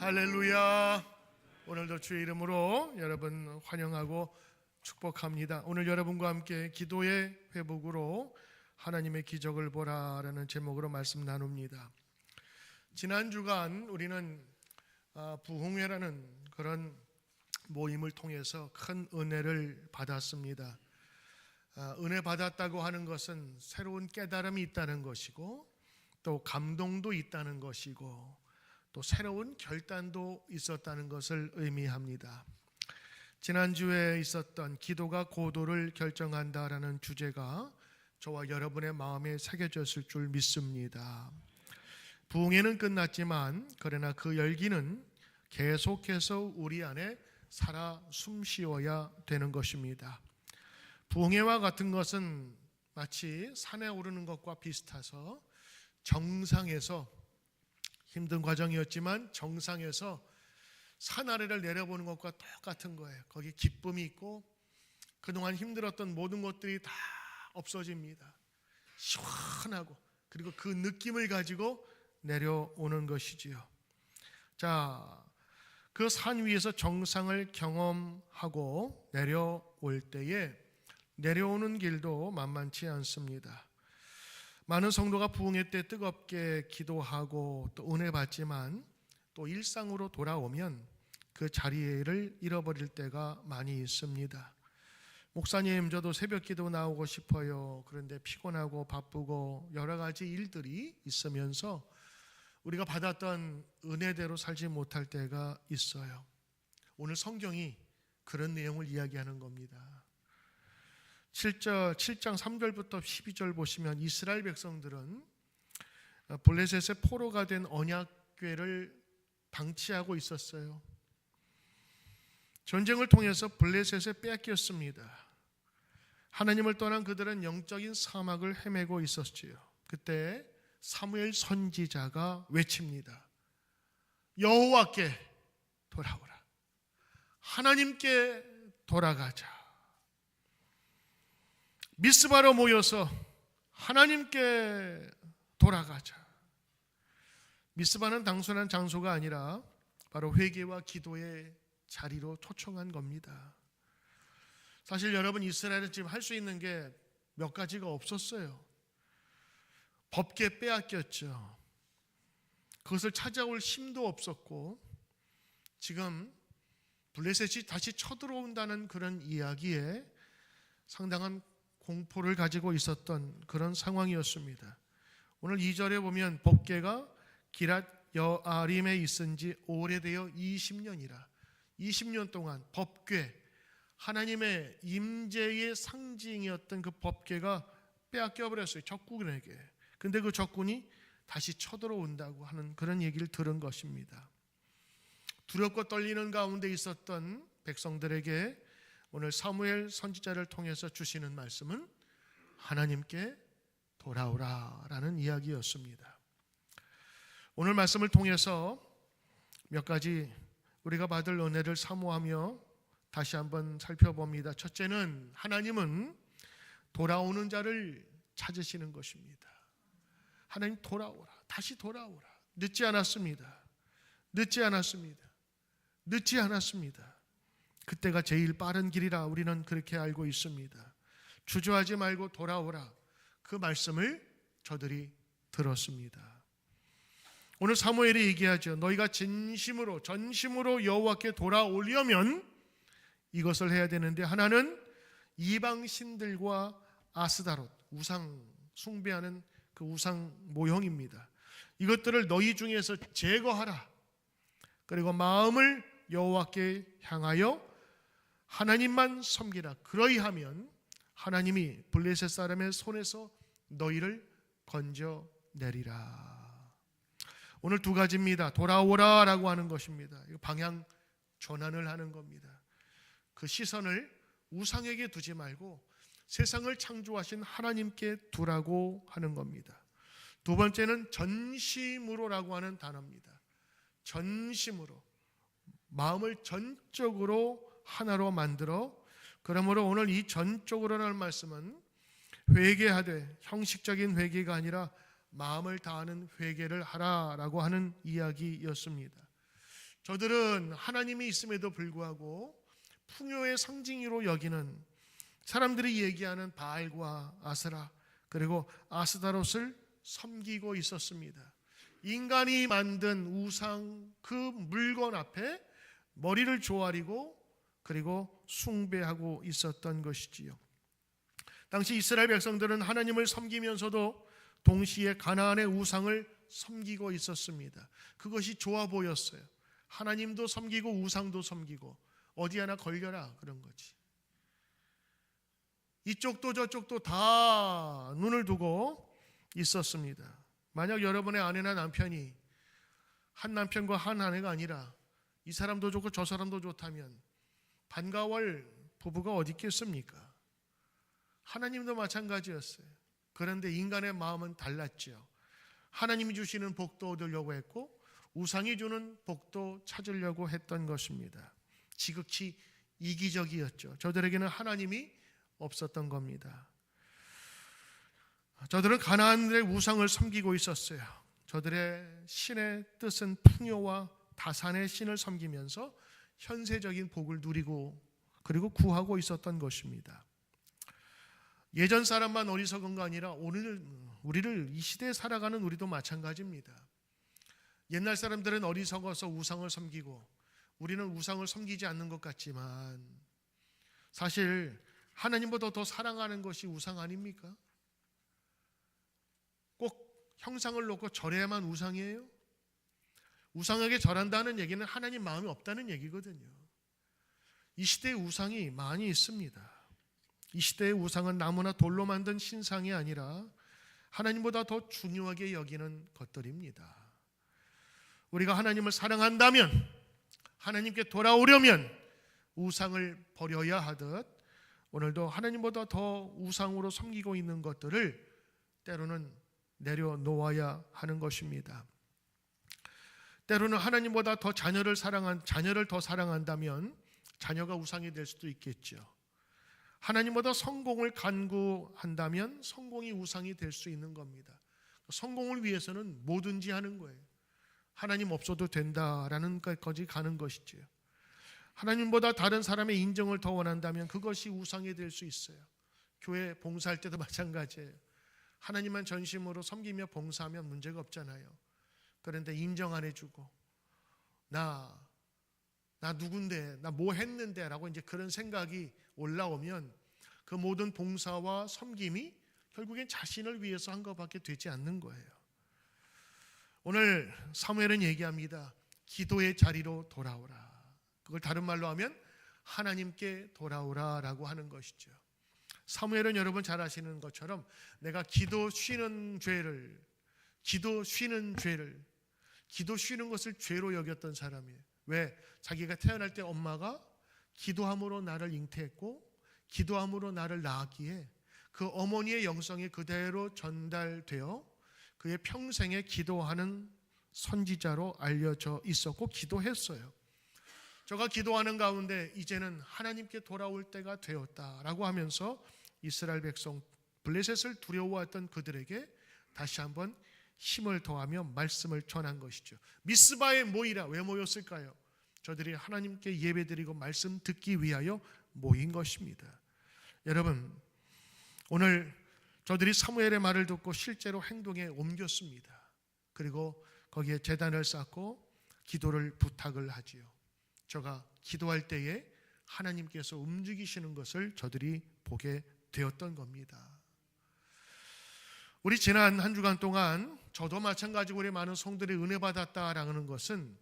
할렐루야. 오늘도 주의 이름으로 여러분 환영하고 축복합니다. 오늘 여러분과 함께 기도의 회복으로 하나님의 기적을 보라라는 제목으로 말씀 나눕니다. 지난 주간 우리는 부흥회라는 그런 모임을 통해서 큰 은혜를 받았습니다. 은혜 받았다고 하는 것은 새로운 깨달음이 있다는 것이고, 또 감동도 있다는 것이고, 또 새로운 결단도 있었다는 것을 의미합니다. 지난주에 있었던 기도가 고도를 결정한다라는 주제가 저와 여러분의 마음에 새겨졌을 줄 믿습니다. 부흥회는 끝났지만 그러나 그 열기는 계속해서 우리 안에 살아 숨쉬어야 되는 것입니다. 부흥회와 같은 것은 마치 산에 오르는 것과 비슷해서 정상에서 힘든 과정이었지만 정상에서 산 아래를 내려보는 것과 똑같은 거예요. 거기 기쁨이 있고 그동안 힘들었던 모든 것들이 다 없어집니다. 시원하고, 그리고 그 느낌을 가지고 내려오는 것이지요. 자, 그 산 위에서 정상을 경험하고 내려올 때에 내려오는 길도 만만치 않습니다. 많은 성도가 부흥회 때 뜨겁게 기도하고 또 은혜 받지만 또 일상으로 돌아오면 그 자리를 잃어버릴 때가 많이 있습니다. 목사님, 저도 새벽 기도 나오고 싶어요. 그런데 피곤하고 바쁘고 여러 가지 일들이 있으면서 우리가 받았던 은혜대로 살지 못할 때가 있어요. 오늘 성경이 그런 내용을 이야기하는 겁니다. 7장 3절부터 12절 보시면 이스라엘 백성들은 블레셋의 포로가 된 언약궤를 방치하고 있었어요. 전쟁을 통해서 블레셋에 뺏겼습니다. 하나님을 떠난 그들은 영적인 사막을 헤매고 있었지요. 그때 사무엘 선지자가 외칩니다. 여호와께 돌아오라. 하나님께 돌아가자. 미스바로 모여서 하나님께 돌아가자. 미스바는 단순한 장소가 아니라 바로 회개와 기도의 자리로 초청한 겁니다. 사실 여러분, 이스라엘은 지금 할 수 있는 게 몇 가지가 없었어요. 법궤 빼앗겼죠. 그것을 찾아올 힘도 없었고, 지금 블레셋이 다시 쳐들어온다는 그런 이야기에 상당한 공포를 가지고 있었던 그런 상황이었습니다. 오늘 2절에 보면 법궤가 기랏 여아림에 있은 지 오래되어 20년이라 20년 동안 법궤, 하나님의 임재의 상징이었던 그 법궤가 빼앗겨 버렸어요. 적군에게. 근데 그 적군이 다시 쳐들어온다고 하는 그런 얘기를 들은 것입니다. 두렵고 떨리는 가운데 있었던 백성들에게 오늘 사무엘 선지자를 통해서 주시는 말씀은 하나님께 돌아오라라는 이야기였습니다. 오늘 말씀을 통해서 몇 가지 우리가 받을 은혜를 사모하며 다시 한번 살펴봅니다. 첫째는 하나님은 돌아오는 자를 찾으시는 것입니다. 하나님 돌아오라, 다시 돌아오라. 늦지 않았습니다. 늦지 않았습니다. 늦지 않았습니다. 그때가 제일 빠른 길이라 우리는 그렇게 알고 있습니다. 주저하지 말고 돌아오라. 그 말씀을 저들이 들었습니다. 오늘 사무엘이 얘기하죠. 너희가 진심으로 전심으로 여호와께 돌아오려면 이것을 해야 되는데, 하나는 이방 신들과 아스다롯, 우상 숭배하는 그 우상 모형입니다. 이것들을 너희 중에서 제거하라. 그리고 마음을 여호와께 향하여 하나님만 섬기라. 그러이하면 하나님이 블레셋 사람의 손에서 너희를 건져내리라. 오늘 두 가지입니다. 돌아오라라고 하는 것입니다. 방향 전환을 하는 겁니다. 그 시선을 우상에게 두지 말고 세상을 창조하신 하나님께 두라고 하는 겁니다. 두 번째는 전심으로라고 하는 단어입니다. 전심으로, 마음을 전적으로 하나로 만들어, 그러므로 오늘 이 전적으로라는 말씀은 회개하되 형식적인 회개가 아니라 마음을 다하는 회개를 하라라고 하는 이야기였습니다. 저들은 하나님이 있음에도 불구하고 풍요의 상징으로 여기는 사람들이 얘기하는 바알과 아세라 그리고 아스다롯을 섬기고 있었습니다. 인간이 만든 우상 그 물건 앞에 머리를 조아리고 그리고 숭배하고 있었던 것이지요. 당시 이스라엘 백성들은 하나님을 섬기면서도 동시에 가나안의 우상을 섬기고 있었습니다. 그것이 좋아 보였어요. 하나님도 섬기고 우상도 섬기고 어디 하나 걸려라 그런 거지. 이쪽도 저쪽도 다 눈을 두고 있었습니다. 만약 여러분의 아내나 남편이 한 남편과 한 아내가 아니라 이 사람도 좋고 저 사람도 좋다면 반가워할 부부가 어디 있겠습니까? 하나님도 마찬가지였어요. 그런데 인간의 마음은 달랐죠. 하나님이 주시는 복도 얻으려고 했고 우상이 주는 복도 찾으려고 했던 것입니다. 지극히 이기적이었죠. 저들에게는 하나님이 없었던 겁니다. 저들은 가나안의 우상을 섬기고 있었어요. 저들의 신의 뜻은 풍요와 다산의 신을 섬기면서 현세적인 복을 누리고 그리고 구하고 있었던 것입니다. 예전 사람만 어리석은 거 아니라 오늘 우리를 이 시대에 살아가는 우리도 마찬가지입니다. 옛날 사람들은 어리석어서 우상을 섬기고 우리는 우상을 섬기지 않는 것 같지만 사실 하나님보다 더 사랑하는 것이 우상 아닙니까? 꼭 형상을 놓고 절해야만 우상이에요? 우상에게 절한다는 얘기는 하나님 마음이 없다는 얘기거든요. 이 시대에 우상이 많이 있습니다. 이 시대의 우상은 나무나 돌로 만든 신상이 아니라 하나님보다 더 중요하게 여기는 것들입니다. 우리가 하나님을 사랑한다면, 하나님께 돌아오려면 우상을 버려야 하듯 오늘도 하나님보다 더 우상으로 섬기고 있는 것들을 때로는 내려놓아야 하는 것입니다. 때로는 하나님보다 더 자녀를 더 사랑한다면 자녀가 우상이 될 수도 있겠죠. 하나님보다 성공을 간구한다면 성공이 우상이 될 수 있는 겁니다. 성공을 위해서는 뭐든지 하는 거예요. 하나님 없어도 된다라는 것까지 가는 것이죠. 하나님보다 다른 사람의 인정을 더 원한다면 그것이 우상이 될 수 있어요. 교회 봉사할 때도 마찬가지예요. 하나님만 전심으로 섬기며 봉사하면 문제가 없잖아요. 그런데 인정 안 해주고 나 누군데, 나 뭐 했는데 라고 이제 그런 생각이 올라오면 그 모든 봉사와 섬김이 결국엔 자신을 위해서 한 것밖에 되지 않는 거예요. 오늘 사무엘은 얘기합니다. 기도의 자리로 돌아오라. 그걸 다른 말로 하면 하나님께 돌아오라라고 하는 것이죠. 사무엘은 여러분 잘 아시는 것처럼 내가 기도 쉬는 것을 죄로 여겼던 사람이에요. 왜? 자기가 태어날 때 엄마가 기도함으로 나를 잉태했고 기도함으로 나를 낳았기에 그 어머니의 영성이 그대로 전달되어 그의 평생에 기도하는 선지자로 알려져 있었고 기도했어요. 저가 기도하는 가운데 이제는 하나님께 돌아올 때가 되었다라고 하면서 이스라엘 백성 블레셋을 두려워했던 그들에게 다시 한번 힘을 더하며 말씀을 전한 것이죠. 미스바에 모이라. 왜 모였을까요? 저들이 하나님께 예배드리고 말씀 듣기 위하여 모인 것입니다. 여러분, 오늘 저들이 사무엘의 말을 듣고 실제로 행동에 옮겼습니다. 그리고 거기에 제단을 쌓고 기도를 부탁을 하지요. 저가 기도할 때에 하나님께서 움직이시는 것을 저들이 보게 되었던 겁니다. 우리 지난 한 주간 동안 저도 마찬가지로 우리 많은 성들이 은혜 받았다라는 것은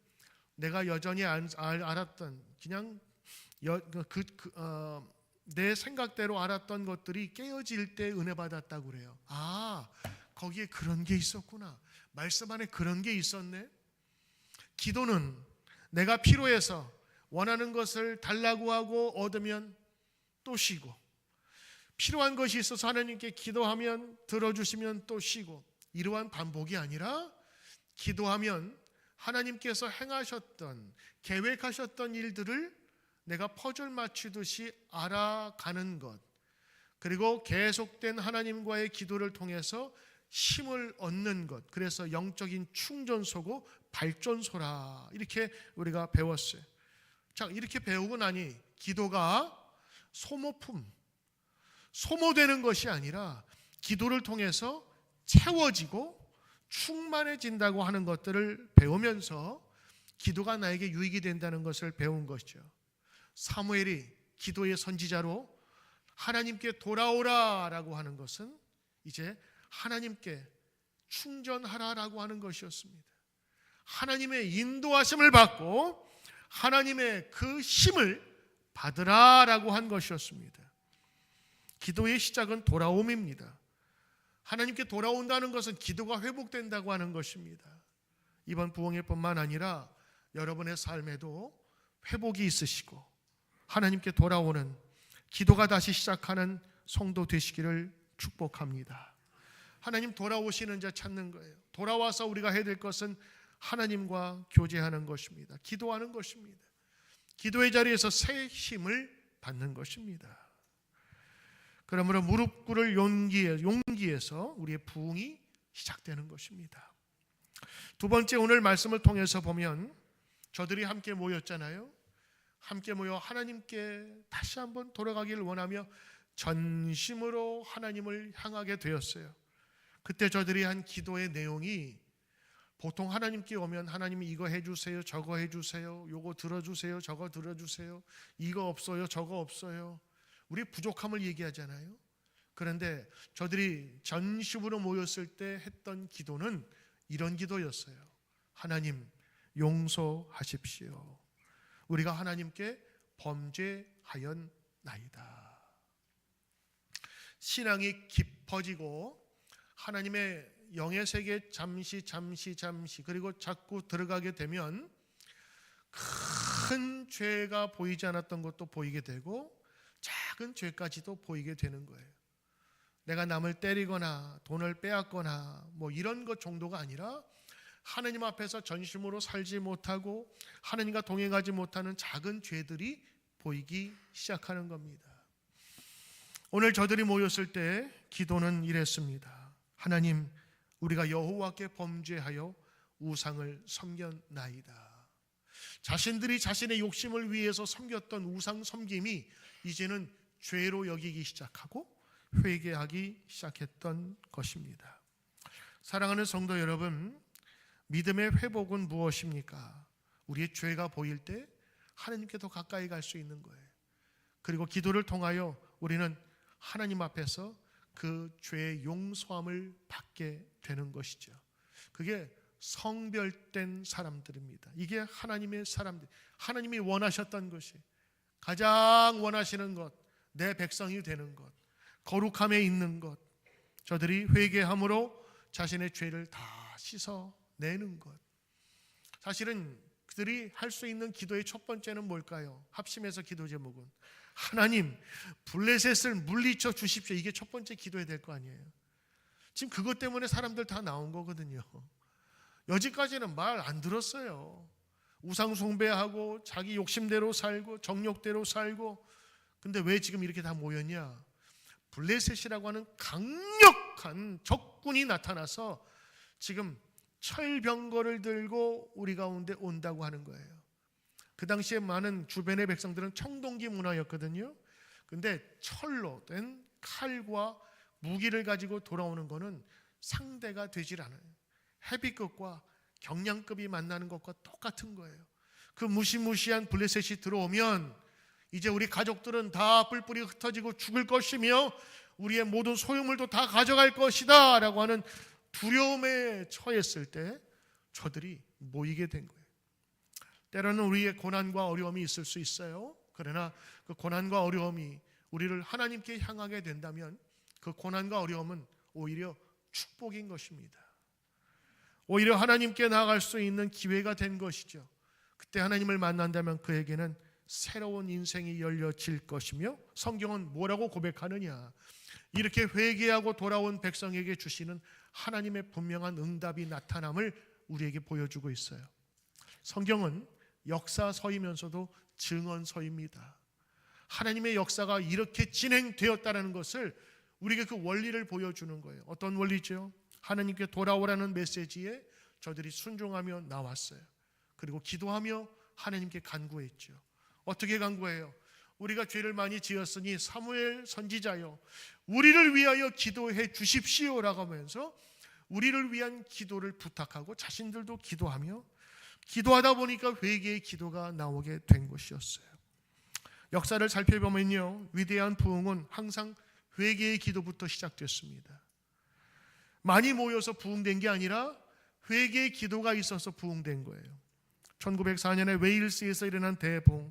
내가 여전히 알았던 그냥 내 생각대로 알았던 것들이 깨어질 때 은혜 받았다고 그래요. 아, 거기에 그런 게 있었구나. 말씀 안에 그런 게 있었네. 기도는 내가 필요해서 원하는 것을 달라고 하고 얻으면 또 쉬고, 필요한 것이 있어서 하나님께 기도하면 들어주시면 또 쉬고, 이러한 반복이 아니라 기도하면 하나님께서 행하셨던 계획하셨던 일들을 내가 퍼즐 맞추듯이 알아가는 것, 그리고 계속된 하나님과의 기도를 통해서 힘을 얻는 것, 그래서 영적인 충전소고 발전소라 이렇게 우리가 배웠어요. 자, 이렇게 배우고 나니 기도가 소모되는 것이 아니라 기도를 통해서 채워지고 충만해진다고 하는 것들을 배우면서 기도가 나에게 유익이 된다는 것을 배운 것이죠. 사무엘이 기도의 선지자로 하나님께 돌아오라라고 하는 것은 이제 하나님께 충전하라라고 하는 것이었습니다. 하나님의 인도하심을 받고 하나님의 그 힘을 받으라라고 한 것이었습니다. 기도의 시작은 돌아옴입니다. 하나님께 돌아온다는 것은 기도가 회복된다고 하는 것입니다. 이번 부흥회뿐만 아니라 여러분의 삶에도 회복이 있으시고 하나님께 돌아오는 기도가 다시 시작하는 성도 되시기를 축복합니다. 하나님 돌아오시는 자 찾는 거예요. 돌아와서 우리가 해야 될 것은 하나님과 교제하는 것입니다. 기도하는 것입니다. 기도의 자리에서 새 힘을 받는 것입니다. 그러므로 무릎 꿇을 용기에서 우리의 부흥이 시작되는 것입니다. 두 번째, 오늘 말씀을 통해서 보면 저들이 함께 모였잖아요. 함께 모여 하나님께 다시 한번 돌아가기를 원하며 전심으로 하나님을 향하게 되었어요. 그때 저들이 한 기도의 내용이 보통 하나님께 오면 하나님이 이거 해주세요, 저거 해주세요, 요거 들어주세요, 저거 들어주세요, 이거 없어요, 저거 없어요. 우리 부족함을 얘기하잖아요. 그런데 저들이 전심으로 모였을 때 했던 기도는 이런 기도였어요. 하나님 용서하십시오. 우리가 하나님께 범죄하였나이다. 신앙이 깊어지고 하나님의 영의 세계에 잠시 그리고 자꾸 들어가게 되면 큰 죄가 보이지 않았던 것도 보이게 되고 작은 죄까지도 보이게 되는 거예요. 내가 남을 때리거나 돈을 빼앗거나 뭐 이런 것 정도가 아니라 하나님 앞에서 전심으로 살지 못하고 하나님과 동행하지 못하는 작은 죄들이 보이기 시작하는 겁니다. 오늘 저들이 모였을 때 기도는 이랬습니다. 하나님, 우리가 여호와께 범죄하여 우상을 섬겼나이다. 자신들이 자신의 욕심을 위해서 섬겼던 우상 섬김이 이제는 죄로 여기기 시작하고 회개하기 시작했던 것입니다. 사랑하는 성도 여러분, 믿음의 회복은 무엇입니까? 우리의 죄가 보일 때 하나님께 더 가까이 갈 수 있는 거예요. 그리고 기도를 통하여 우리는 하나님 앞에서 그 죄의 용서함을 받게 되는 것이죠. 그게 성별된 사람들입니다. 이게 하나님의 사람들, 하나님이 원하셨던 것이, 가장 원하시는 것, 내 백성이 되는 것, 거룩함에 있는 것, 저들이 회개함으로 자신의 죄를 다 씻어내는 것. 사실은 그들이 할 수 있는 기도의 첫 번째는 뭘까요? 합심해서 기도 제목은 하나님 블레셋을 물리쳐 주십시오. 이게 첫 번째 기도해야 될 거 아니에요. 지금 그것 때문에 사람들 다 나온 거거든요. 여지까지는 말 안 들었어요. 우상 숭배하고 자기 욕심대로 살고 정욕대로 살고. 근데 왜 지금 이렇게 다 모였냐? 블레셋이라고 하는 강력한 적군이 나타나서 지금 철병거를 들고 우리 가운데 온다고 하는 거예요. 그 당시에 많은 주변의 백성들은 청동기 문화였거든요. 근데 철로 된 칼과 무기를 가지고 돌아오는 거는 상대가 되질 않아요. 헤비급과 경량급이 만나는 것과 똑같은 거예요. 그 무시무시한 블레셋이 들어오면 이제 우리 가족들은 다 뿔뿔이 흩어지고 죽을 것이며 우리의 모든 소유물도 다 가져갈 것이다 라고 하는 두려움에 처했을 때 저들이 모이게 된 거예요. 때로는 우리의 고난과 어려움이 있을 수 있어요. 그러나 그 고난과 어려움이 우리를 하나님께 향하게 된다면 그 고난과 어려움은 오히려 축복인 것입니다. 오히려 하나님께 나아갈 수 있는 기회가 된 것이죠. 그때 하나님을 만난다면 그에게는 새로운 인생이 열려질 것이며 성경은 뭐라고 고백하느냐? 이렇게 회개하고 돌아온 백성에게 주시는 하나님의 분명한 응답이 나타남을 우리에게 보여주고 있어요. 성경은 역사서이면서도 증언서입니다. 하나님의 역사가 이렇게 진행되었다는 것을 우리에게 그 원리를 보여주는 거예요. 어떤 원리죠? 하나님께 돌아오라는 메시지에 저들이 순종하며 나왔어요. 그리고 기도하며 하나님께 간구했죠. 어떻게 간구해요? 우리가 죄를 많이 지었으니 사무엘 선지자여 우리를 위하여 기도해 주십시오라고 하면서 우리를 위한 기도를 부탁하고 자신들도 기도하며 기도하다 보니까 회개의 기도가 나오게 된 것이었어요. 역사를 살펴보면요, 위대한 부흥은 항상 회개의 기도부터 시작됐습니다. 많이 모여서 부흥된 게 아니라 회개의 기도가 있어서 부흥된 거예요. 1904년에 웨일스에서 일어난 대부흥,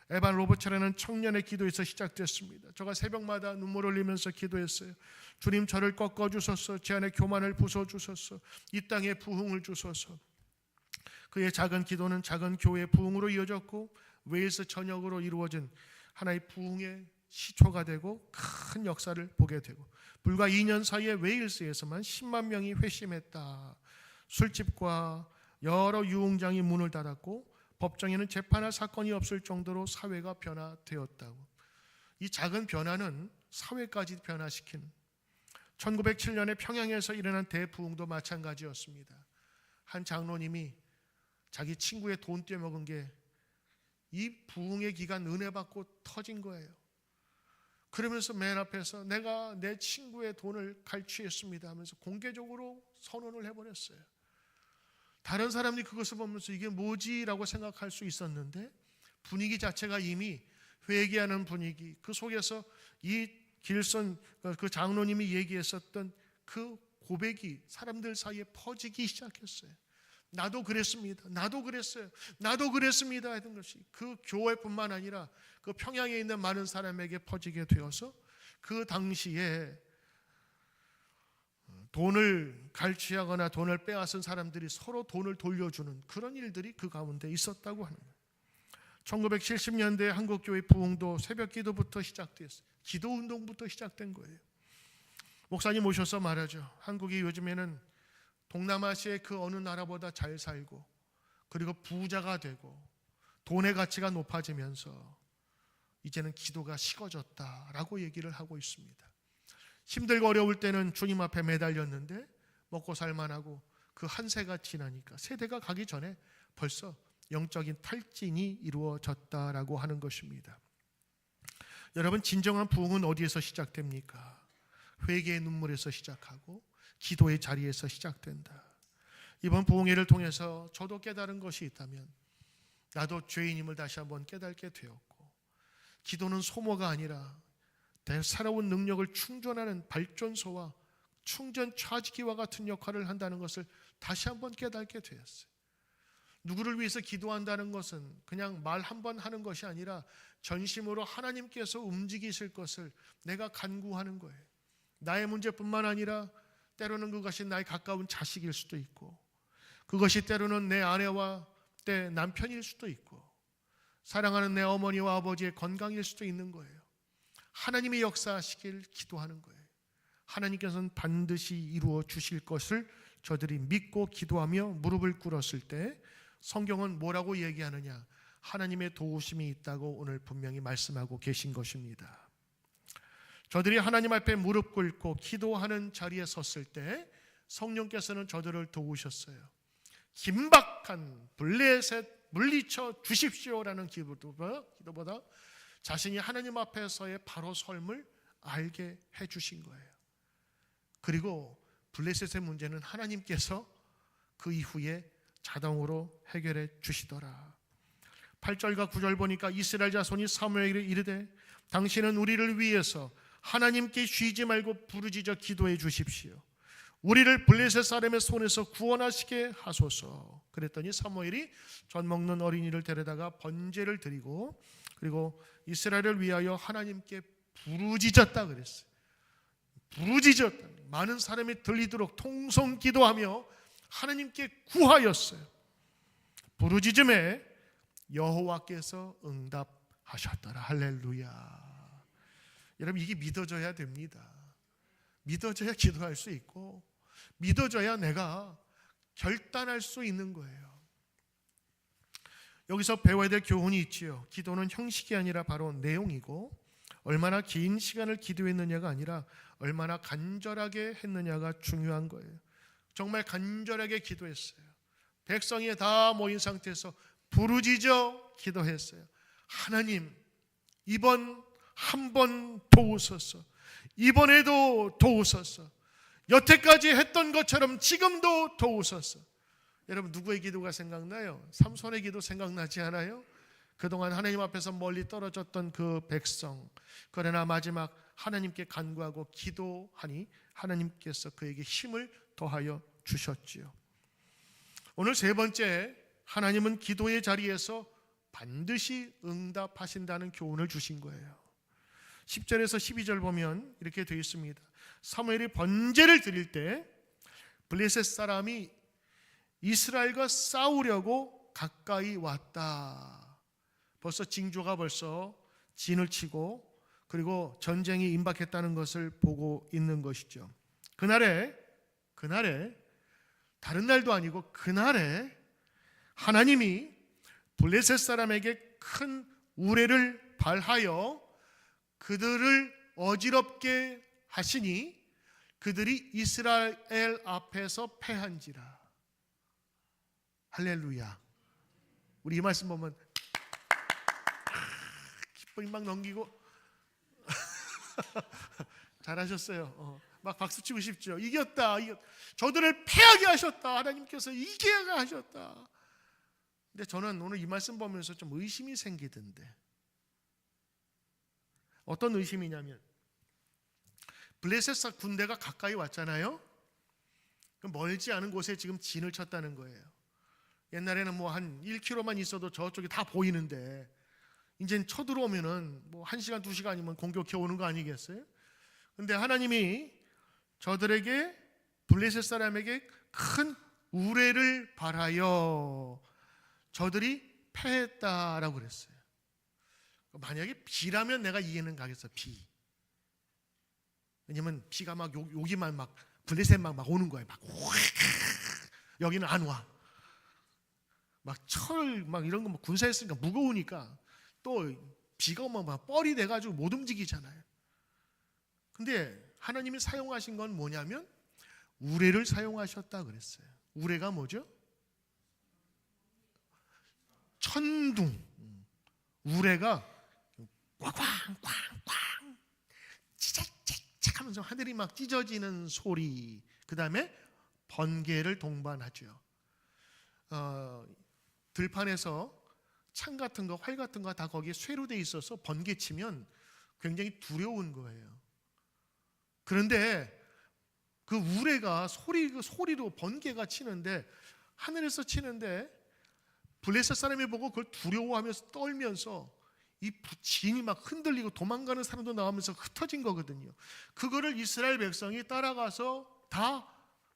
에반 로버츠라는 청년의 기도에서 시작됐습니다. 저가 새벽마다 눈물 흘리면서 기도했어요. 주님, 저를 꺾어주소서, 제 안에 교만을 부숴주소서, 이 땅에 부흥을 주소서. 그의 작은 기도는 작은 교회의 부흥으로 이어졌고 웨일스 전역으로 이루어진 하나의 부흥의 시초가 되고 큰 역사를 보게 되고, 불과 2년 사이에 웨일스에서만 10만 명이 회심했다. 술집과 여러 유흥장이 문을 닫았고 법정에는 재판할 사건이 없을 정도로 사회가 변화되었다고. 이 작은 변화는 사회까지 변화시킨 1907년에 평양에서 일어난 대부흥도 마찬가지였습니다. 한 장로님이 자기 친구의 돈 떼먹은 게 이 부흥의 기간 은혜 받고 터진 거예요. 그러면서 맨 앞에서 내가 내 친구의 돈을 갈취했습니다 하면서 공개적으로 선언을 해버렸어요. 다른 사람들이 그것을 보면서 이게 뭐지라고 생각할 수 있었는데 분위기 자체가 이미 회개하는 분위기, 그 속에서 이 길선 그 장로님이 얘기했었던 그 고백이 사람들 사이에 퍼지기 시작했어요. 나도 그랬습니다. 나도 그랬어요. 나도 그랬습니다. 하던 것이 그 교회뿐만 아니라 그 평양에 있는 많은 사람에게 퍼지게 되어서 그 당시에 돈을 갈취하거나 돈을 빼앗은 사람들이 서로 돈을 돌려주는 그런 일들이 그 가운데 있었다고 하는 거예요. 1970년대 한국교회 부흥도 새벽 기도부터 시작됐어요. 기도운동부터 시작된 거예요. 목사님 오셔서 말하죠. 한국이 요즘에는 동남아시아의 그 어느 나라보다 잘 살고 그리고 부자가 되고 돈의 가치가 높아지면서 이제는 기도가 식어졌다라고 얘기를 하고 있습니다. 힘들고 어려울 때는 주님 앞에 매달렸는데 먹고 살만하고 그 한 세가 지나니까 세대가 가기 전에 벌써 영적인 탈진이 이루어졌다라고 하는 것입니다. 여러분, 진정한 부흥은 어디에서 시작됩니까? 회개의 눈물에서 시작하고 기도의 자리에서 시작된다. 이번 부흥회를 통해서 저도 깨달은 것이 있다면 나도 죄인임을 다시 한번 깨닫게 되었고, 기도는 소모가 아니라 새로운 능력을 충전하는 발전소와 충전 차지기와 같은 역할을 한다는 것을 다시 한번 깨닫게 되었어요. 누구를 위해서 기도한다는 것은 그냥 말 한 번 하는 것이 아니라 전심으로 하나님께서 움직이실 것을 내가 간구하는 거예요. 나의 문제뿐만 아니라 때로는 그것이 나의 가까운 자식일 수도 있고, 그것이 때로는 내 아내와 내 남편일 수도 있고, 사랑하는 내 어머니와 아버지의 건강일 수도 있는 거예요. 하나님의 역사하시길 기도하는 거예요. 하나님께서는 반드시 이루어 주실 것을 저들이 믿고 기도하며 무릎을 꿇었을 때 성경은 뭐라고 얘기하느냐? 하나님의 도우심이 있다고 오늘 분명히 말씀하고 계신 것입니다. 저들이 하나님 앞에 무릎 꿇고 기도하는 자리에 섰을 때 성령께서는 저들을 도우셨어요. 긴박한 블레셋 물리쳐 주십시오라는 기도보다 자신이 하나님 앞에서의 바로 삶을 알게 해주신 거예요. 그리고 블레셋의 문제는 하나님께서 그 이후에 자동으로 해결해 주시더라. 8절과 9절 보니까 이스라엘 자손이 사무엘에게 이르되 당신은 우리를 위해서 하나님께 쉬지 말고 부르짖어 기도해 주십시오. 우리를 블레셋 사람의 손에서 구원하시게 하소서. 그랬더니 사무엘이 젖 먹는 어린이를 데려다가 번제를 드리고 그리고 이스라엘을 위하여 하나님께 부르짖었다 그랬어요. 부르짖었다. 많은 사람이 들리도록 통성 기도하며 하나님께 구하였어요. 부르짖음에 여호와께서 응답하셨더라. 할렐루야. 여러분, 이게 믿어져야 됩니다. 믿어져야 기도할 수 있고 믿어져야 내가 결단할 수 있는 거예요. 여기서 배워야 될 교훈이 있지요. 기도는 형식이 아니라 바로 내용이고, 얼마나 긴 시간을 기도했느냐가 아니라 얼마나 간절하게 했느냐가 중요한 거예요. 정말 간절하게 기도했어요. 백성이 다 모인 상태에서 부르짖어 기도했어요. 하나님, 이번 한 번 도우소서. 이번에도 도우소서. 여태까지 했던 것처럼 지금도 도우소서. 여러분, 누구의 기도가 생각나요? 삼손의 기도 생각나지 않아요? 그동안 하나님 앞에서 멀리 떨어졌던 그 백성, 그러나 마지막 하나님께 간구하고 기도하니 하나님께서 그에게 힘을 더하여 주셨지요. 오늘 세 번째, 하나님은 기도의 자리에서 반드시 응답하신다는 교훈을 주신 거예요. 10절에서 12절 보면 이렇게 되어 있습니다. 사무엘이 번제를 드릴 때 블레셋 사람이 이스라엘과 싸우려고 가까이 왔다. 벌써 징조가 벌써 진을 치고 그리고 전쟁이 임박했다는 것을 보고 있는 것이죠. 그날에 다른 날도 아니고 그날에 하나님이 블레셋 사람에게 큰 우레를 발하여 그들을 어지럽게 하시니 그들이 이스라엘 앞에서 패한지라. 할렐루야. 우리 이 말씀 보면 기쁨이 막 넘기고 잘하셨어요. 막 박수 치고 싶죠. 이겼다. 저들을 패하게 하셨다. 하나님께서 이기게 하셨다. 근데 저는 오늘 이 말씀 보면서 좀 의심이 생기던데. 어떤 의심이냐면 블레셋 군대가 가까이 왔잖아요. 멀지 않은 곳에 지금 진을 쳤다는 거예요. 옛날에는 뭐 한 1km만 있어도 저쪽이 다 보이는데 이제 쳐들어오면은 뭐 1시간 2시간이면 공격해 오는 거 아니겠어요? 근데 하나님이 저들에게 블레셋 사람에게 큰 우레를 발하여 저들이 패했다라고 그랬어요. 만약에 비라면 내가 이해는 가겠어. 비. 왜냐면 비가 막 여기만 막 블레셋만 막 오는 거예요. 막 여기는 안 와. 막 철 막 이런 거 막 군사했으니까 무거우니까 또 비가 오면 막 뻘이 돼가지고 못 움직이잖아요. 근데 하나님이 사용하신 건 뭐냐면 우레를 사용하셨다 그랬어요. 우레가 뭐죠? 천둥. 우레가 꽝꽝꽝꽝 찌작찌작 하면서 하늘이 막 찢어지는 소리, 그 다음에 번개를 동반하죠. 들판에서 창 같은 거, 활 같은 거 다 거기에 쇠로 돼 있어서 번개 치면 굉장히 두려운 거예요. 그런데 그 우레가 소리로 번개가 치는데, 하늘에서 치는데 블레셋 사람이 보고 그걸 두려워하면서 떨면서 이 진이 막 흔들리고 도망가는 사람도 나오면서 흩어진 거거든요. 그거를 이스라엘 백성이 따라가서 다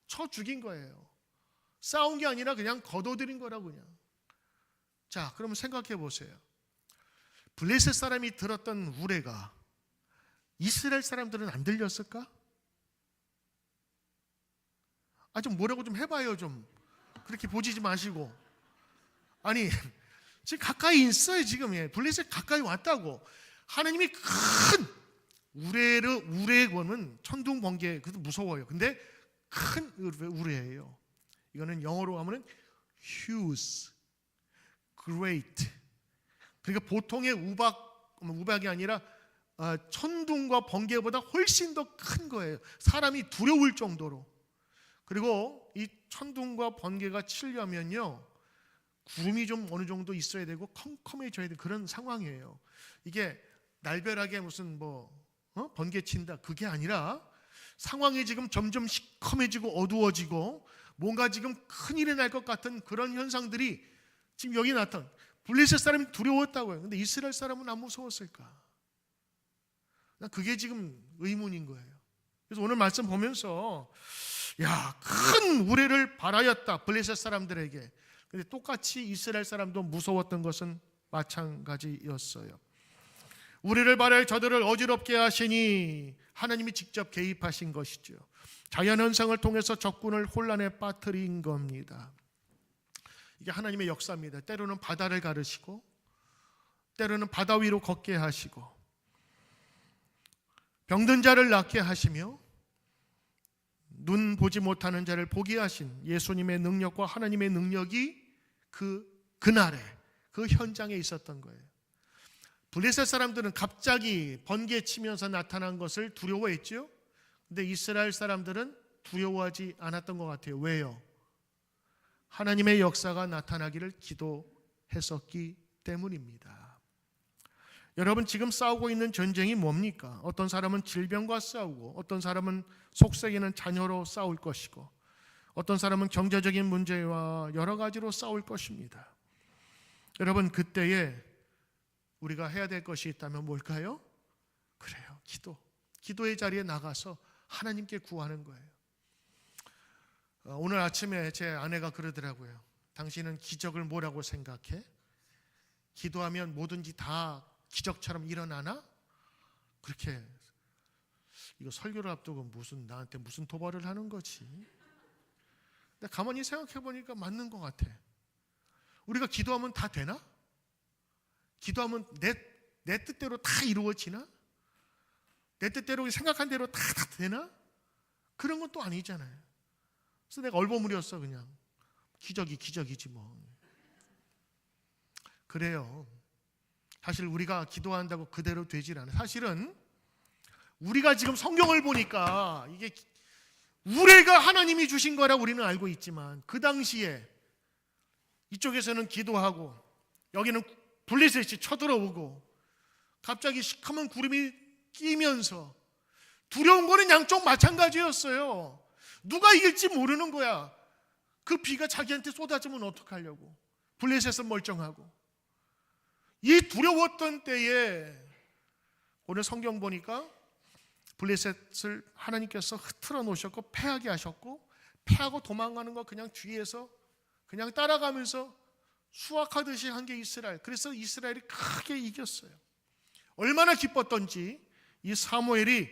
쳐 죽인 거예요. 싸운 게 아니라 그냥 거둬들인 거라고 그냥. 자, 그러면 생각해 보세요. 블레셋 사람이 들었던 우레가 이스라엘 사람들은 안 들렸을까? 좀 뭐라고 좀 해봐요. 좀 그렇게 보지 마시고. 아니 지금 가까이 있어요. 지금 블레셋 가까이 왔다고. 하나님이 큰 우레의 권은 천둥 번개, 그것도 무서워요. 근데 큰 우레예요. 이거는 영어로 하면은 huge, great. 그러니까 보통의 우박이 아니라 천둥과 번개보다 훨씬 더 큰 거예요. 사람이 두려울 정도로. 그리고 이 천둥과 번개가 치려면요, 구름이 좀 어느 정도 있어야 되고 컴컴해져야 되는 그런 상황이에요. 이게 날벼락에 무슨 번개 친다, 그게 아니라 상황이 지금 점점 시커매지고 어두워지고 뭔가 지금 큰일이 날 것 같은 그런 현상들이 지금 여기 나타나. 블레셋 사람이 두려웠다고요. 근데 이스라엘 사람은 안 무서웠을까? 그게 지금 의문인 거예요. 그래서 오늘 말씀 보면서 큰 우레를 발하였다 블레셋 사람들에게. 근데 똑같이 이스라엘 사람도 무서웠던 것은 마찬가지였어요. 우레를 발하여 저들을 어지럽게 하시니 하나님이 직접 개입하신 것이죠. 자연현상을 통해서 적군을 혼란에 빠뜨린 겁니다. 이게 하나님의 역사입니다. 때로는 바다를 가르시고 때로는 바다 위로 걷게 하시고 병든 자를 낫게 하시며 눈 보지 못하는 자를 보게 하신 예수님의 능력과 하나님의 능력이 그날에 그 현장에 있었던 거예요. 블레셋 사람들은 갑자기 번개 치면서 나타난 것을 두려워했죠. 근데 이스라엘 사람들은 두려워하지 않았던 것 같아요. 왜요? 하나님의 역사가 나타나기를 기도했었기 때문입니다. 여러분, 지금 싸우고 있는 전쟁이 뭡니까? 어떤 사람은 질병과 싸우고, 어떤 사람은 속썩이는 자녀로 싸울 것이고, 어떤 사람은 경제적인 문제와 여러 가지로 싸울 것입니다. 여러분, 그때에 우리가 해야 될 것이 있다면 뭘까요? 그래요, 기도의 자리에 나가서 하나님께 구하는 거예요. 오늘 아침에 제 아내가 그러더라고요. 당신은 기적을 뭐라고 생각해? 기도하면 뭐든지 다 기적처럼 일어나나? 그렇게. 이거 설교를 앞두고 나한테 무슨 도발을 하는 거지? 근데 가만히 생각해 보니까 맞는 것 같아. 우리가 기도하면 다 되나? 기도하면 내 뜻대로 다 이루어지나? 내 뜻대로 생각한 대로 다 되나? 그런 건 또 아니잖아요. 그래서 내가 얼버무렸어. 그냥 기적이지 뭐. 그래요. 사실 우리가 기도한다고 그대로 되질 않아요. 사실은 우리가 지금 성경을 보니까 이게 우레가 하나님이 주신 거라 우리는 알고 있지만, 그 당시에 이쪽에서는 기도하고 여기는 블레셋이 쳐들어오고 갑자기 시커먼 구름이 끼면서 두려운 거는 양쪽 마찬가지였어요. 누가 이길지 모르는 거야. 그 비가 자기한테 쏟아지면 어떡하려고. 블레셋은 멀쩡하고. 이 두려웠던 때에 오늘 성경 보니까 블레셋을 하나님께서 흐트러 놓으셨고 패하게 하셨고, 패하고 도망가는 거 그냥 뒤에서 그냥 따라가면서 수확하듯이 한 게 이스라엘. 그래서 이스라엘이 크게 이겼어요. 얼마나 기뻤던지 이 사무엘이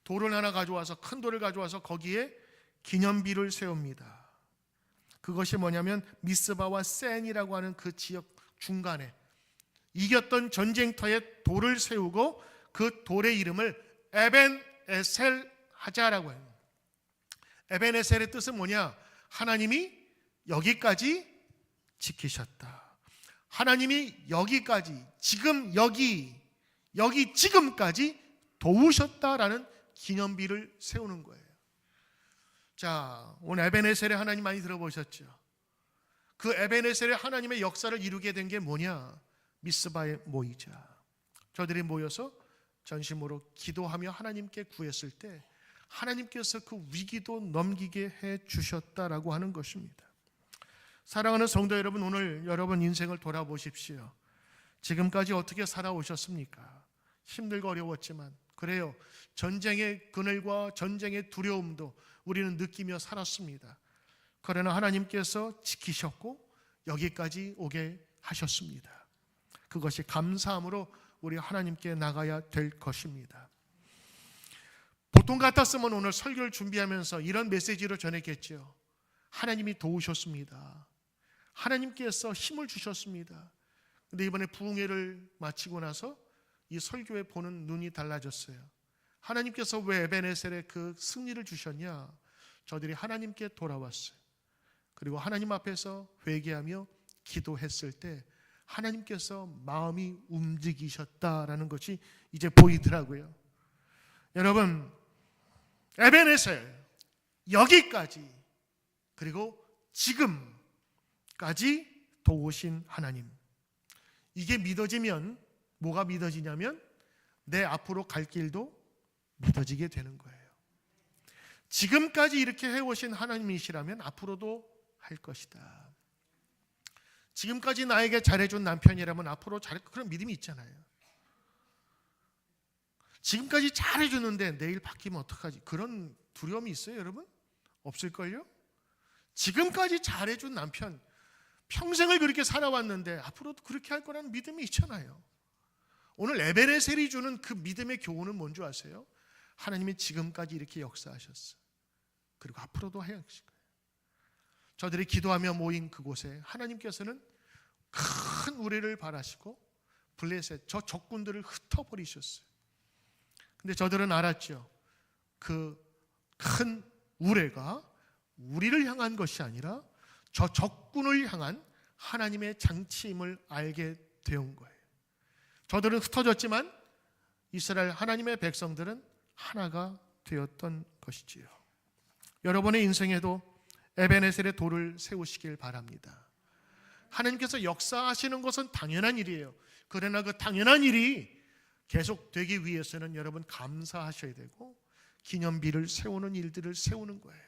돌을 하나 가져와서, 큰 돌을 가져와서 거기에 기념비를 세웁니다. 그것이 뭐냐면 미스바와 센이라고 하는 그 지역 중간에 이겼던 전쟁터에 돌을 세우고 그 돌의 이름을 에벤에셀 하자라고 해요. 에벤에셀의 뜻은 뭐냐? 하나님이 여기까지 지키셨다. 하나님이 여기까지, 지금 여기 지금까지 도우셨다라는 기념비를 세우는 거예요. 자, 오늘 에벤에셀의 하나님 많이 들어보셨죠? 그 에벤에셀의 하나님의 역사를 이루게 된 게 뭐냐? 미스바에 모이자. 저들이 모여서 전심으로 기도하며 하나님께 구했을 때 하나님께서 그 위기도 넘기게 해 주셨다라고 하는 것입니다. 사랑하는 성도 여러분, 오늘 여러분 인생을 돌아보십시오. 지금까지 어떻게 살아오셨습니까? 힘들고 어려웠지만, 그래요, 전쟁의 그늘과 전쟁의 두려움도 우리는 느끼며 살았습니다. 그러나 하나님께서 지키셨고 여기까지 오게 하셨습니다. 그것이 감사함으로 우리 하나님께 나가야 될 것입니다. 보통 같았으면 오늘 설교를 준비하면서 이런 메시지로 전했겠죠. 하나님이 도우셨습니다. 하나님께서 힘을 주셨습니다. 근데 이번에 부흥회를 마치고 나서 이 설교에 보는 눈이 달라졌어요. 하나님께서 왜 에벤에셀에 그 승리를 주셨냐? 저들이 하나님께 돌아왔어요. 그리고 하나님 앞에서 회개하며 기도했을 때 하나님께서 마음이 움직이셨다라는 것이 이제 보이더라고요. 여러분, 에벤에셀 여기까지, 그리고 지금까지 도우신 하나님, 이게 믿어지면 뭐가 믿어지냐면 내 앞으로 갈 길도 믿어지게 되는 거예요. 지금까지 이렇게 해오신 하나님이시라면 앞으로도 할 것이다. 지금까지 나에게 잘해준 남편이라면 앞으로 잘할 그런 믿음이 있잖아요. 지금까지 잘해주는데 내일 바뀌면 어떡하지? 그런 두려움이 있어요, 여러분? 없을걸요? 지금까지 잘해준 남편, 평생을 그렇게 살아왔는데 앞으로도 그렇게 할 거라는 믿음이 있잖아요. 오늘 에벤에셀이 주는 그 믿음의 교훈은 뭔지 아세요? 하나님이 지금까지 이렇게 역사하셨어요. 그리고 앞으로도 하실 거예요. 저들이 기도하며 모인 그곳에 하나님께서는 큰 우레를 바라시고 블레셋, 저 적군들을 흩어버리셨어요. 근데 저들은 알았죠. 그 큰 우레가 우리를 향한 것이 아니라 저 적군을 향한 하나님의 장치임을 알게 되온 거예요. 저들은 흩어졌지만 이스라엘 하나님의 백성들은 하나가 되었던 것이지요. 여러분의 인생에도 에베네셀의 돌을 세우시길 바랍니다. 하나님께서 역사하시는 것은 당연한 일이에요. 그러나 그 당연한 일이 계속 되기 위해서는 여러분 감사하셔야 되고 기념비를 세우는 일들을 세우는 거예요.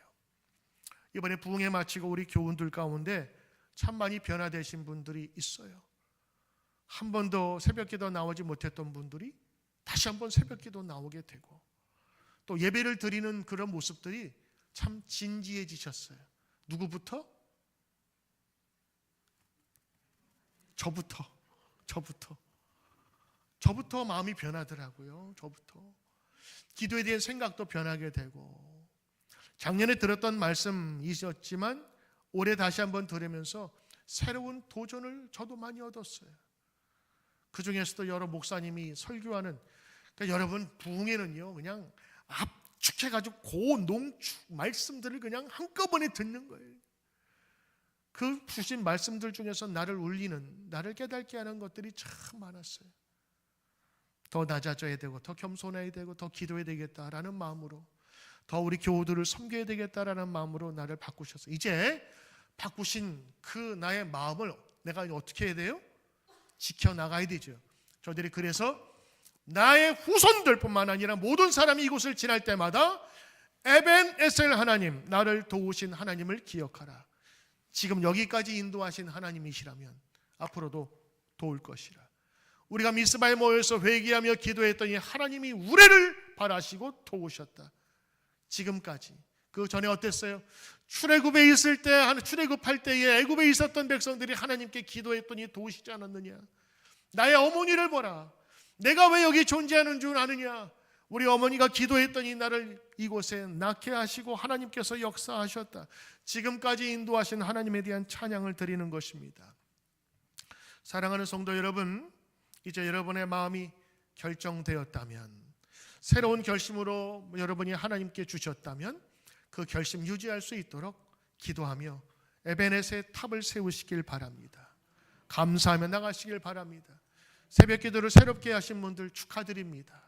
이번에 부흥회 마치고 우리 교우들 가운데 참 많이 변화되신 분들이 있어요. 한 번도 새벽기도 나오지 못했던 분들이 다시 한번 새벽기도 나오게 되고, 또 예배를 드리는 그런 모습들이 참 진지해지셨어요. 누구부터? 저부터 마음이 변하더라고요. 저부터 기도에 대한 생각도 변하게 되고, 작년에 들었던 말씀이셨지만 올해 다시 한번 들으면서 새로운 도전을 저도 많이 얻었어요. 그 중에서도 여러 목사님이 설교하는, 그러니까 여러분 부흥회는요 그냥 압축해가지고 고농축 말씀들을 그냥 한꺼번에 듣는 거예요. 그 주신 말씀들 중에서 나를 울리는, 나를 깨닫게 하는 것들이 참 많았어요. 더 낮아져야 되고 더 겸손해야 되고 더 기도해야 되겠다라는 마음으로, 더 우리 교우들을 섬겨야 되겠다라는 마음으로 나를 바꾸셨어요. 이제 바꾸신 그 나의 마음을 내가 어떻게 해야 돼요? 지켜나가야 되죠. 저들이 그래서 나의 후손들뿐만 아니라 모든 사람이 이곳을 지날 때마다 에벤에셀 하나님, 나를 도우신 하나님을 기억하라. 지금 여기까지 인도하신 하나님이시라면 앞으로도 도울 것이라. 우리가 미스바에 모여서 회개하며 기도했더니 하나님이 우레를 바라시고 도우셨다. 지금까지. 그 전에 어땠어요? 출애굽에 있을 때, 출애굽할 때에 애굽에 있었던 백성들이 하나님께 기도했더니 도우시지 않았느냐? 나의 어머니를 보라. 내가 왜 여기 존재하는 줄 아느냐? 우리 어머니가 기도했더니 나를 이곳에 낳게 하시고 하나님께서 역사하셨다. 지금까지 인도하신 하나님에 대한 찬양을 드리는 것입니다. 사랑하는 성도 여러분, 이제 여러분의 마음이 결정되었다면, 새로운 결심으로 여러분이 하나님께 주셨다면 그 결심 유지할 수 있도록 기도하며 에베넷의 탑을 세우시길 바랍니다. 감사하며 나가시길 바랍니다. 새벽 기도를 새롭게 하신 분들 축하드립니다.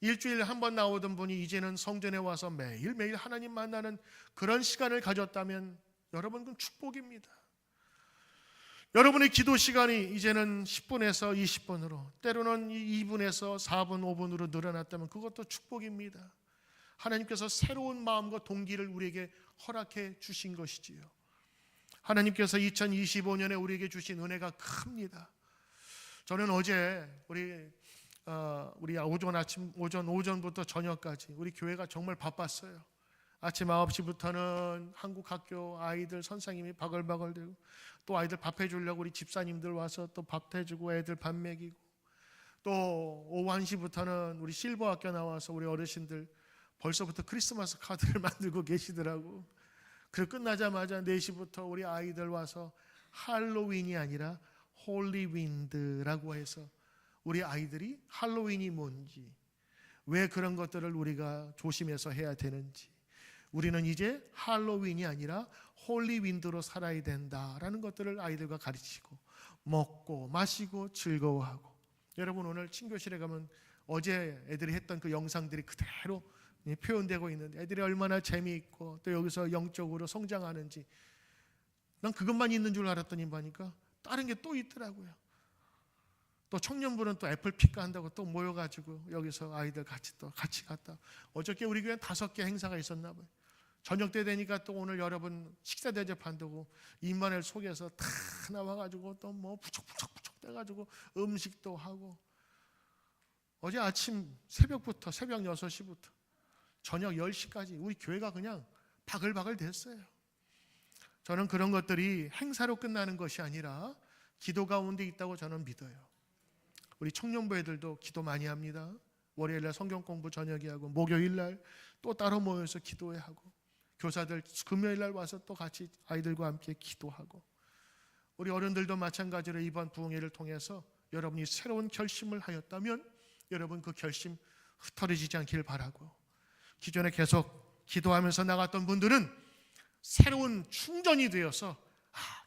일주일에 한 번 나오던 분이 이제는 성전에 와서 매일매일 하나님 만나는 그런 시간을 가졌다면 여러분 그건 축복입니다. 여러분의 기도 시간이 이제는 10분에서 20분으로, 때로는 2분에서 4분, 5분으로 늘어났다면 그것도 축복입니다. 하나님께서 새로운 마음과 동기를 우리에게 허락해 주신 것이지요. 하나님께서 2025년에 우리에게 주신 은혜가 큽니다. 저는 어제 우리 오전부터 저녁까지 우리 교회가 정말 바빴어요. 아침 9시부터는 한국 학교 아이들 선생님이 바글바글대고, 또 아이들 밥 해주려고 우리 집사님들 와서 또 밥 해주고 애들 밥 먹이고, 또 오후 1시부터는 우리 실버 학교 나와서 우리 어르신들 벌써부터 크리스마스 카드를 만들고 계시더라고. 그리고 끝나자마자 4시부터 우리 아이들 와서 할로윈이 아니라 홀리윈드라고 해서 우리 아이들이 할로윈이 뭔지, 왜 그런 것들을 우리가 조심해서 해야 되는지, 우리는 이제 할로윈이 아니라 홀리윈드로 살아야 된다라는 것들을 아이들과 가르치고 먹고 마시고 즐거워하고. 여러분 오늘 친교실에 가면 어제 애들이 했던 그 영상들이 그대로 표현되고 있는데 애들이 얼마나 재미있고 또 여기서 영적으로 성장하는지, 난 그것만 있는 줄 알았더니 보니까 다른 게 또 있더라고요. 또 청년부는 또 애플피카 한다고 또 모여가지고 여기서 아이들 같이 갔다. 어저께 우리 교회는 5개 행사가 있었나 봐요. 저녁 때 되니까 또 오늘 여러분 식사 대접한다고 임마엘 속에서 다 나와가지고 또 뭐 부쩍부쩍 돼가지고 음식도 하고, 어제 아침 새벽부터 새벽 6시부터 저녁 10시까지 우리 교회가 그냥 바글바글 됐어요. 저는 그런 것들이 행사로 끝나는 것이 아니라 기도 가운데 있다고 저는 믿어요. 우리 청년부 애들도 기도 많이 합니다. 월요일날 성경 공부 저녁에 하고, 목요일날 또 따로 모여서 기도회 하고, 교사들 금요일날 와서 또 같이 아이들과 함께 기도하고, 우리 어른들도 마찬가지로 이번 부흥회를 통해서 여러분이 새로운 결심을 하였다면 여러분 그 결심 흩어지지 않길 바라고, 기존에 계속 기도하면서 나갔던 분들은 새로운 충전이 되어서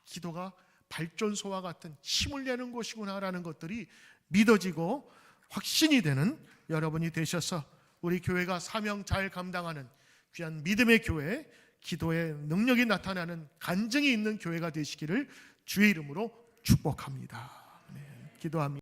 기도가 발전소와 같은 힘을 내는 곳이구나라는 것들이 믿어지고 확신이 되는 여러분이 되셔서 우리 교회가 사명 잘 감당하는 귀한 믿음의 교회, 기도의 능력이 나타나는 간증이 있는 교회가 되시기를 주의 이름으로 축복합니다. 기도합니다.